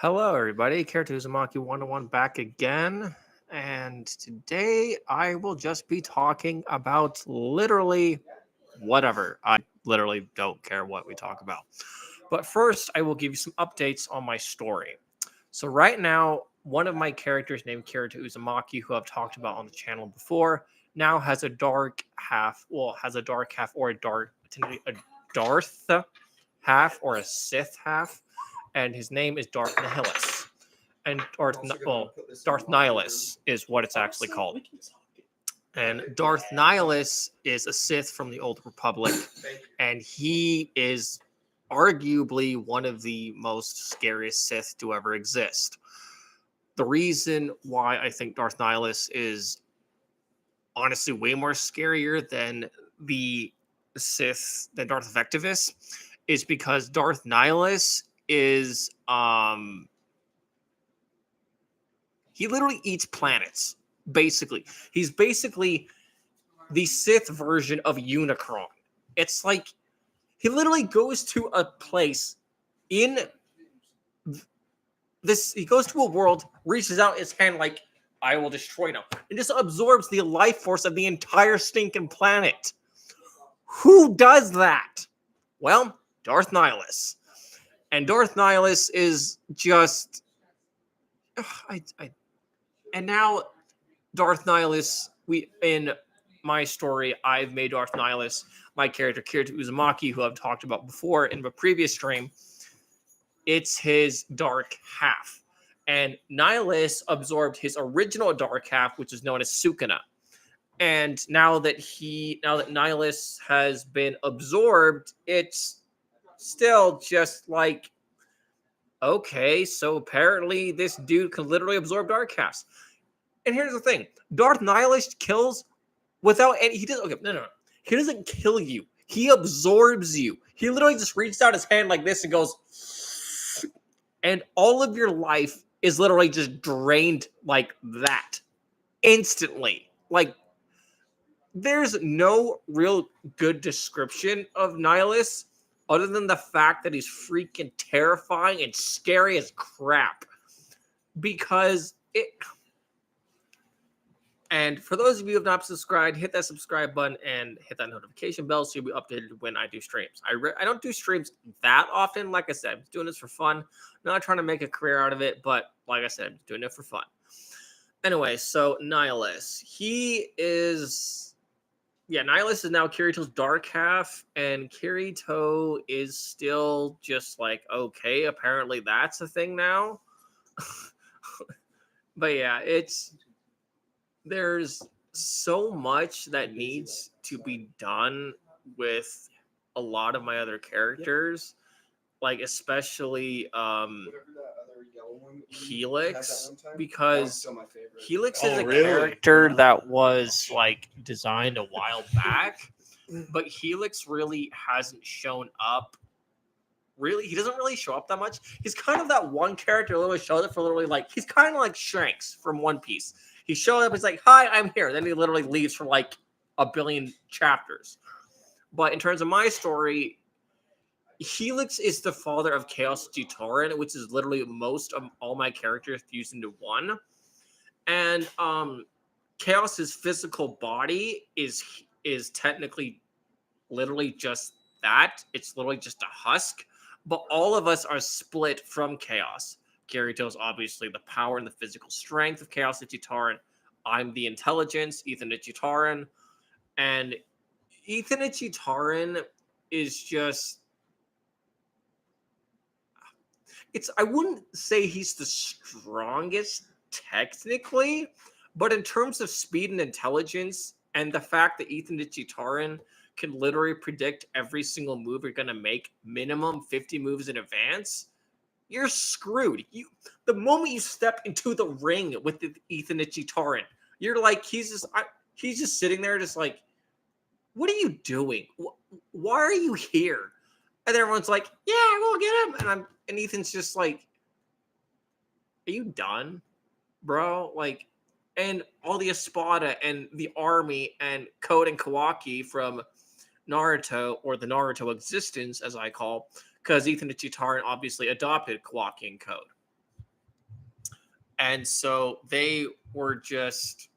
Hello, everybody. Kirito Uzumaki 101 back again. And today I will just be talking about literally whatever. I literally don't care what we talk about. But first, I will give you some updates on my story. So, right now, one of my characters named Kirito Uzumaki, who I've talked about on the channel before, now has a dark half. Well, has a dark half or technically a Darth half or a Sith half. And his name is Darth Nihilus and Darth Nihilus is what it's actually called. And Darth Nihilus is a Sith from the Old Republic, and he is arguably one of the most scariest Sith to ever exist. The reason why I think Darth Nihilus is honestly way more scarier than the Sith than Darth Vectivus is because Darth Nihilus is he literally eats planets. Basically, he's basically the Sith version of Unicron. It's like he literally goes to a place in this. He goes to a world, reaches out his hand like I will destroy them, and just absorbs the life force of the entire stinking planet. Who does that? Well, Darth Nihilus, and Darth Nihilus is just. And now Darth Nihilus, in my story, I've made Darth Nihilus my character Kirito Uzumaki, who I've talked about before in the previous stream. It's his dark half, and Nihilus absorbed his original dark half, which is known as Sukuna. And now that Nihilus has been absorbed, it's still just like, okay, so apparently this dude can literally absorb dark halves. And here's the thing: Darth Nihilus kills without any. He doesn't. Okay, no. He doesn't kill you. He absorbs you. He literally just reaches out his hand like this and goes, and all of your life is literally just drained like that instantly. Like there's no real good description of Nihilus other than the fact that he's freaking terrifying and scary as crap. Because it. And for those of you who have not subscribed, hit that subscribe button and hit that notification bell so you'll be updated when I do streams. I don't do streams that often. Like I said, I'm doing this for fun. I'm not trying to make a career out of it, but like I said, I'm doing it for fun. Anyway, so Nihilus. Nihilus is now Kirito's dark half, and Kirito is still just like, okay, apparently that's a thing now. But yeah, there's so much that needs to be done with a lot of my other characters, like especially Helix, because Helix is a character that was like designed a while back, but Helix really hasn't shown up. Really, he doesn't really show up that much. He's kind of that one character who literally shows up for literally like he's kind of like Shanks from One Piece. He showed up, he's like, "Hi, I'm here." Then he literally leaves for like a billion chapters. But in terms of my story, Helix is the father of Chaos Jitoran, which is literally most of all my characters fused into one. And Chaos's physical body is technically literally just that. It's literally just a husk. But all of us are split from Chaos. Kirito's obviously the power and the physical strength of Chaos Ichitaran. I'm the intelligence, Ethan Ichitaran. And Ethan Ichitaran is just... I wouldn't say he's the strongest technically, but in terms of speed and intelligence and the fact that Ethan Ichitaran can literally predict every single move you're going to make minimum 50 moves in advance, you're screwed. The moment you step into the ring with Ethan Ichitaran, you're like, he's just sitting there just like, what are you doing? Why are you here? And everyone's like, yeah, we'll get him. And Ethan's just like, are you done, bro? Like, and all the Espada and the army and Code and Kawaki from Naruto, or the Naruto existence, as I call, because Ethan Ichitaran obviously adopted Kawaki and Code. And so they were just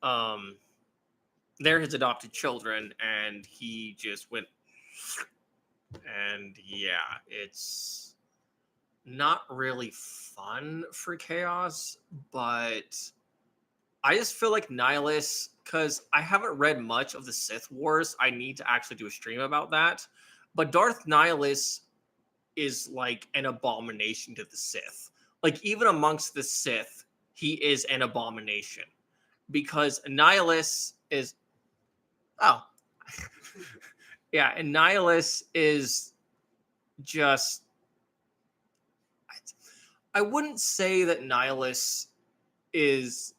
they're his adopted children, and he just went, and yeah, it's not really fun for Chaos, but I just feel like Nihilus, because I haven't read much of the Sith Wars. I need to actually do a stream about that. But Darth Nihilus is like an abomination to the Sith. Like, even amongst the Sith, he is an abomination. Because Nihilus is. Oh. Yeah, and Nihilus is just. I wouldn't say that Nihilus is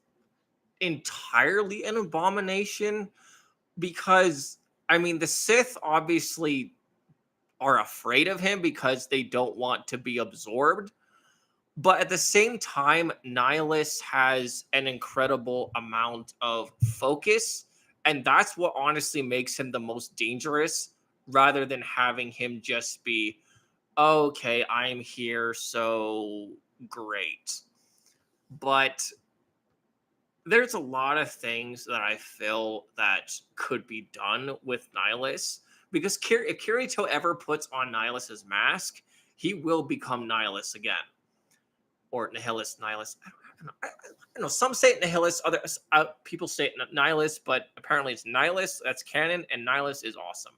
entirely an abomination, because I mean the Sith obviously are afraid of him because they don't want to be absorbed, but at the same time Nihilus has an incredible amount of focus, and that's what honestly makes him the most dangerous, rather than having him just be, okay, I'm here, so great. But there's a lot of things that I feel that could be done with Nihilus, because if Kirito ever puts on Nihilus's mask, he will become Nihilus again, or Nihilus. I don't know. Some say it Nihilus, other people say it Nihilus, but apparently it's Nihilus. That's canon, and Nihilus is awesome.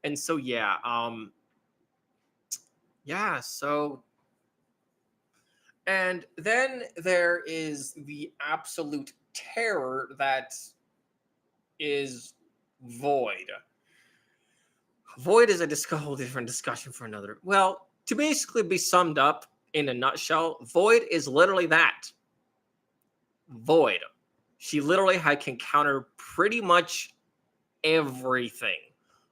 And so yeah, So, and then there is the absolute terror that is Void. Void is a whole different discussion for another. Well, to basically be summed up in a nutshell, Void is literally that. Void. She literally can counter pretty much everything.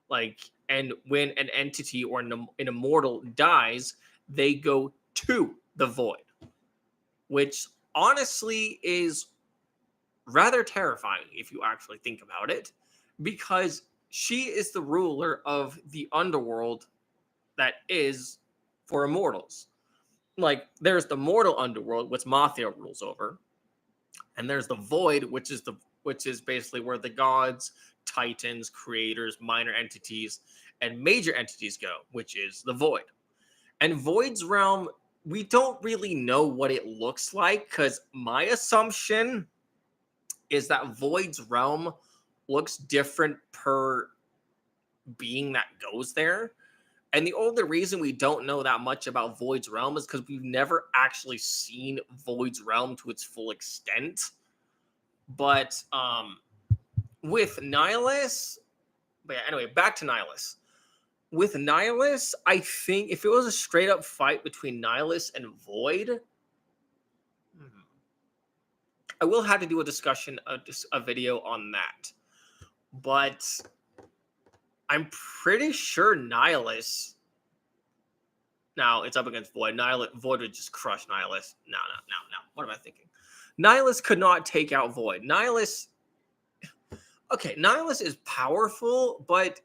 Like, and when an entity or an immortal dies, they go to the Void, which honestly is rather terrifying if you actually think about it, because she is the ruler of the underworld that is for immortals. Like, there's the mortal underworld, which Mathia rules over, and there's the Void, which is basically where the gods, titans, creators, minor entities, and major entities go, which is the Void. And Void's realm, we don't really know what it looks like, because my assumption is that Void's realm looks different per being that goes there. And the only reason we don't know that much about Void's realm is because we've never actually seen Void's realm to its full extent. But with Nihilus, but yeah, anyway, back to Nihilus. With Nihilus, I think if it was a straight up fight between Nihilus and Void, I will have to do a discussion, a video on that. But I'm pretty sure Nihilus. Now it's up against Void. Void would just crush Nihilus. No. What am I thinking? Nihilus could not take out Void. Nihilus is powerful, but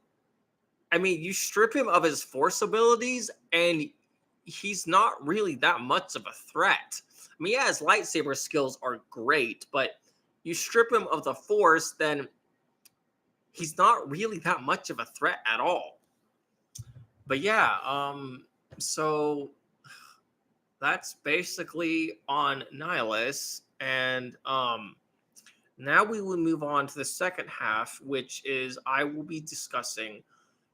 I mean, you strip him of his force abilities, and he's not really that much of a threat. I mean, yeah, his lightsaber skills are great, but you strip him of the force, then he's not really that much of a threat at all. But yeah, so that's basically on Nihilus, and now we will move on to the second half, which is I will be discussing.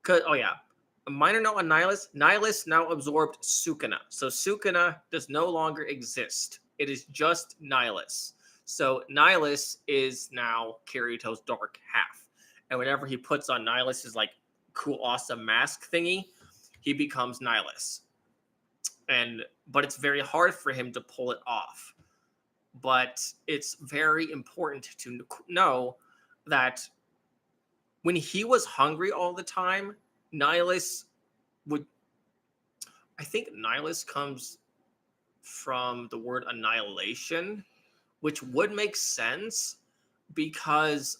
A minor note on Nihilus. Nihilus now absorbed Sukuna, so Sukuna does no longer exist. It is just Nihilus. So Nihilus is now Kirito's dark half, and whenever he puts on Nihilus's like cool, awesome mask thingy, he becomes Nihilus. But it's very hard for him to pull it off. But it's very important to know that when he was hungry all the time, Nihilus would. I think Nihilus comes from the word annihilation, which would make sense because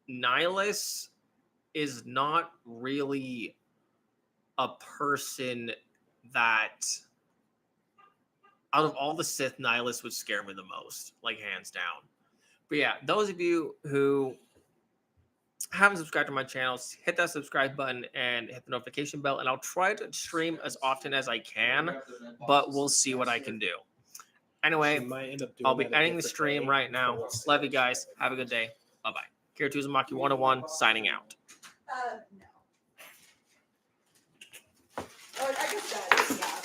Nihilus is not really a person that out of all the Sith, Nihilus would scare me the most, like hands down. But yeah, those of you who haven't subscribed to my channel, hit that subscribe button and hit the notification bell, and I'll try to stream as often as I can, but we'll see what I can do. Anyway, I'll be ending the stream right now. Love you guys. Have a good day. Bye-bye. Kirito Uzumaki 101 signing out. No. Oh, I guess that is, yeah.